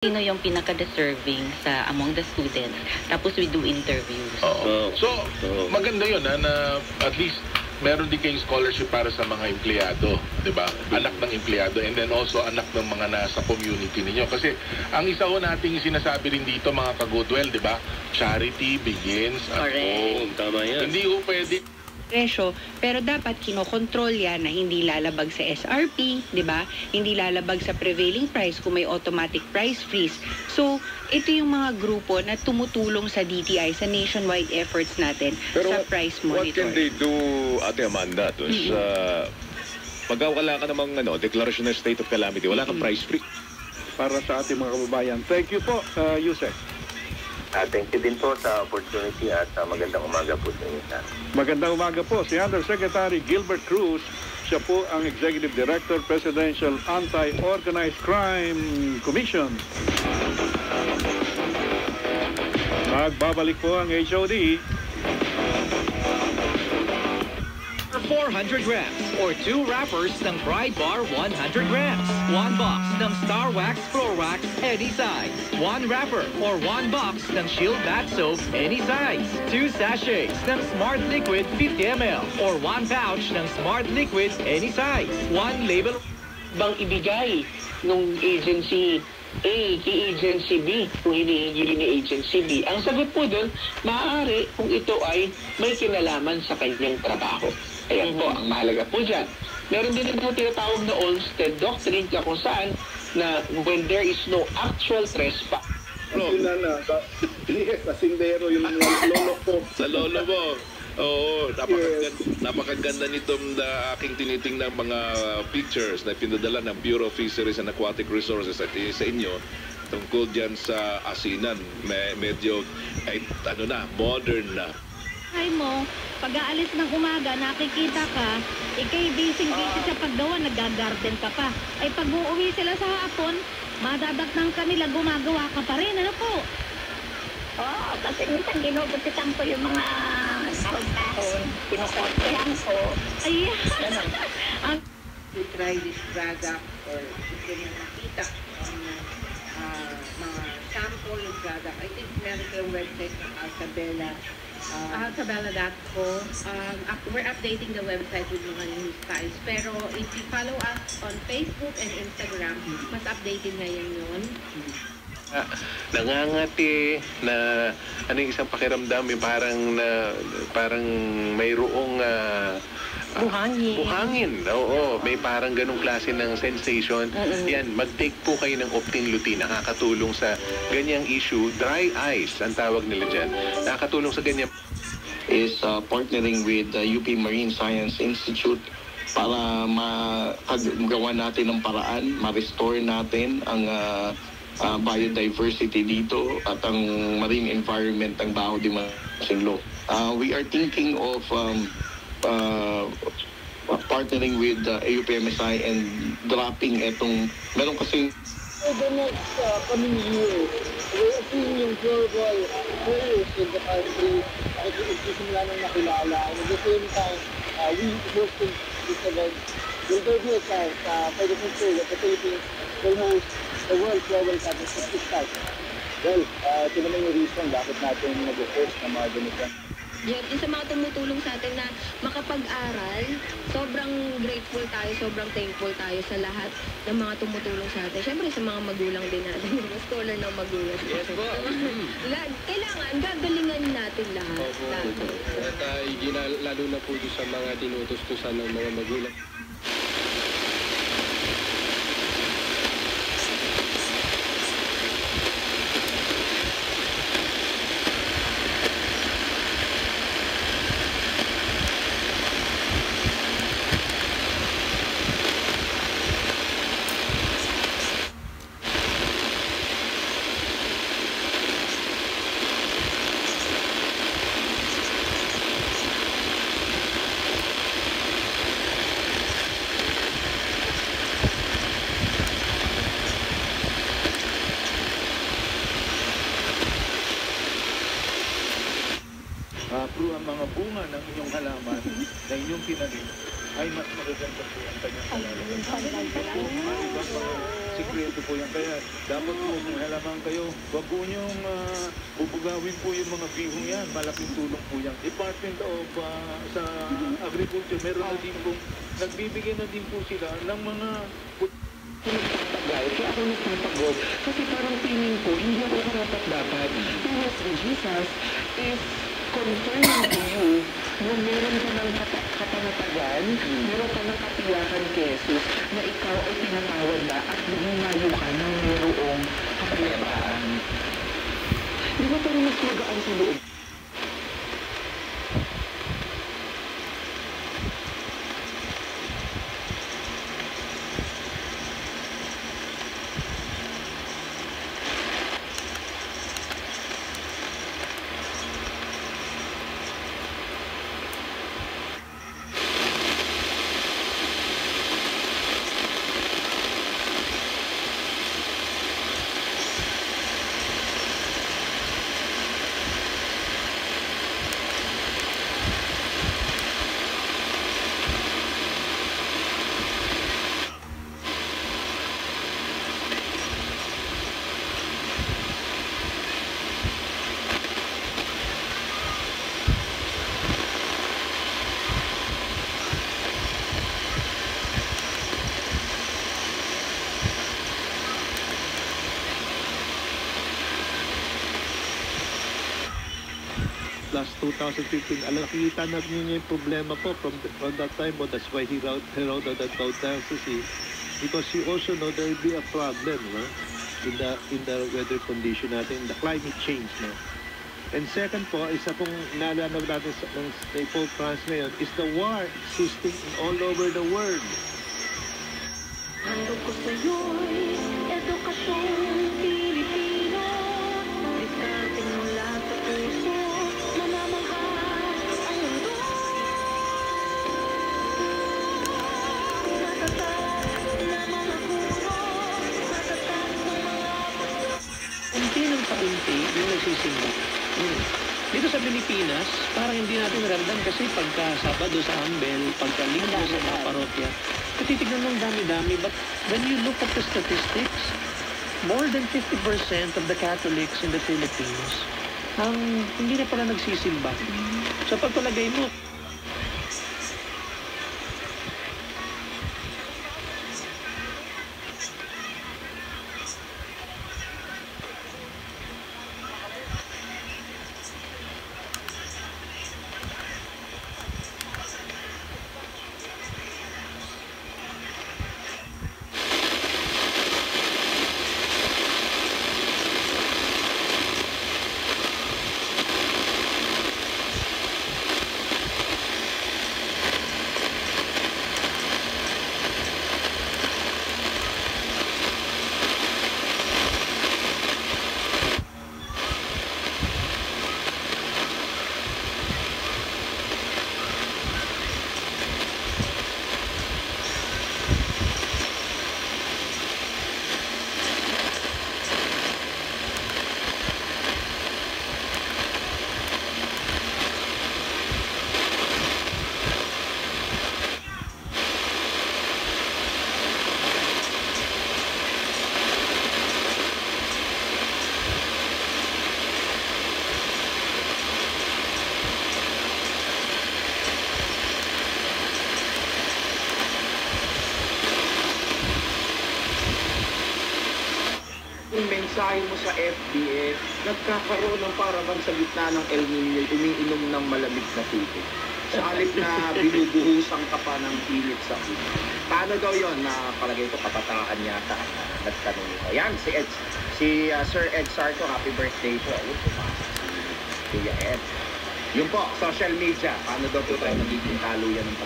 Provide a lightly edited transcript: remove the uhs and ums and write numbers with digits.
Sino yung pinaka-deserving sa among the students. Tapos we do interviews. So, maganda yun na at least meron din kayong scholarship para sa mga empleyado, di ba? Anak ng empleyado and then also anak ng mga nasa community ninyo. Kasi ang isa ho nating sinasabi rin dito mga ka-Goodwill, di ba? Charity begins at home. Tama yan. Hindi ho pwede presyo, pero dapat kinokontrol yan na hindi lalabag sa SRP, di ba? Hindi lalabag sa prevailing price kung may automatic price freeze. So, ito yung mga grupo na tumutulong sa DTI, sa nationwide efforts natin sa price monitor. What can they do, Ate Amanda, pagka wala ka namang declaration of state of calamity, wala kang price freeze? Para sa ating mga kababayan. Thank you po, Yusek. Thank you din po sa opportunity at magandang umaga po sa inyo. Magandang umaga po. Si Undersecretary Gilbert Cruz, siya po ang Executive Director, Presidential Anti-Organized Crime Commission. Magbabalik po ang HOD. 400 grams or 2 wrappers ng Pride Bar 100 grams. 1 box ng Star Wax Floor Wax any size. 1 wrapper or 1 box ng Shield Bath Soap any size. 2 sachets ng Smart Liquid 50 ml or 1 pouch ng Smart Liquid any size. 1 label bang ibigay nung agency A kay agency B kung hinihingi ni agency B. Ang sagot po doon, maaari kung ito ay may kinalaman sa kanyang trabaho. Ayan po, ang mahalaga po dyan. Meron din ito tinatawag na Olmsted Doctrine kung saan na when there is no actual trespass. Kasindero yung lolo ko. sa lolo mo. Oo, napakaganda nitong aking tinitingnan mga pictures na pinadala ng Bureau of Fisheries and Aquatic Resources at sa inyo tungkol dyan sa asinan. Medyo, modern na. Ay mo, pag-aalis ng umaga, nakikita ka, ikay busy sa paggawa, nag-garden ka pa. Ay pag uuwi sila sa hapon, madadatnang kanila, gumagawa ka pa rin. Ano po? Oo, kasi minsan ginugutitan ko yung mga sahod-sahod. Pinukortehan ko. Ay, To try this product or gusto nyo makita ang mga sample ng product. I think meron kayong website ng Alcabella. Alcabella.com. We're updating the website with mga new styles. Pero if you follow us on Facebook and Instagram, mas updated ngayon yun. Nangangati na yung isang pakiramdam yung parang mayroong buhangin. Oo, may parang ganung klase ng sensation. Yan, mag-take po kayo ng Optin-Lutein. Nakakatulong sa ganyang issue. Dry eyes ang tawag nila dyan. Nakakatulong sa ganyang Is partnering with the UP Marine Science Institute para magawa natin ng paraan, ma-restore natin ang biodiversity dito at ang marine environment ng Baho de Masinloc. We are thinking of partnering with AUPMSI and dropping meron kasing For the next coming year, we're seeing yung global players in the country at nagsisimula ng nakilala. And at the same time, we hosting this event. Will there be a chance for the future that the Philippines will host the World Global Championship this time? Well, ito naman yung reason bakit natin nag-host ng mga ganito. Jeff, yung sa mga tumutulong sa atin na makapag-aral, sobrang grateful tayo, sobrang thankful tayo sa lahat ng mga tumutulong sa atin. Siyempre sa mga magulang din natin, yung scholar ng magulang. Yes po. Kailangan, gagalingan natin lahat. At lalo na po sa mga tinutustusan ng mga magulang. Through ang mga bunga ng inyong halaman na inyong pinanim ay mas magaganda po ang kanyang halaman. sikreto po yan. Kaya dapat po kung halaman kayo, wag po niyong bubugawin po yung mga bihong yan. Malaking tulong po yan. Department of sa Agriculture, meron na din po, nagbibigay na din po sila ng mga Kaya ako nagpapagob kasi parang feeling ko hindi ako karapat-dapat. Pero si Jesus is confirming to you na meron ka ng kapanatagan, meron ka ng katiyakan kay Jesus na ikaw ay pinatawad na at lumayo ka ng mayroong kapayapaan. Di ba parang mas magaan sa loob? last 2015, nakikita natin yung problema po from that time. But that's why he wrote that audacity, because he also know there will be a problem, no? in the weather condition natin, the climate change, no? And second po, isa pong naalanag natin sa Pope France ngayon is the war existing all over the world. Handog ko sa'yo'y edukasyong Pilipino, diskarte mula sa puso, mamamahal ang mundo. Matatag na mga guro, matatag na mga puso. Unti ng paunti yung nagsisimba. Dito sa Pilipinas, parang hindi natin ramdam kasi pagka Sabado sa Ambel, pagka Linggo sa mga parokya, titignan ng dami-dami. But when you look at the statistics, more than 50% of the Catholics in the Philippines hindi na pala nagsisimba. So pagpalagay mo, mensahe mo sa FBF, nagkakaroon ng parabang sa gitna ng El Nino, umiinom ng malamig na tubig. Sa halip na binubuhusan ka pa ng init sa ulo. Paano daw yon na palagay ko kabataan yata ang nagtanong nito? Yan, si Sir Ed Sarto, happy birthday po. Ayun, pumasok si Kuya Ed. Yun po, social media, paano daw po tayo magiging taluyan ng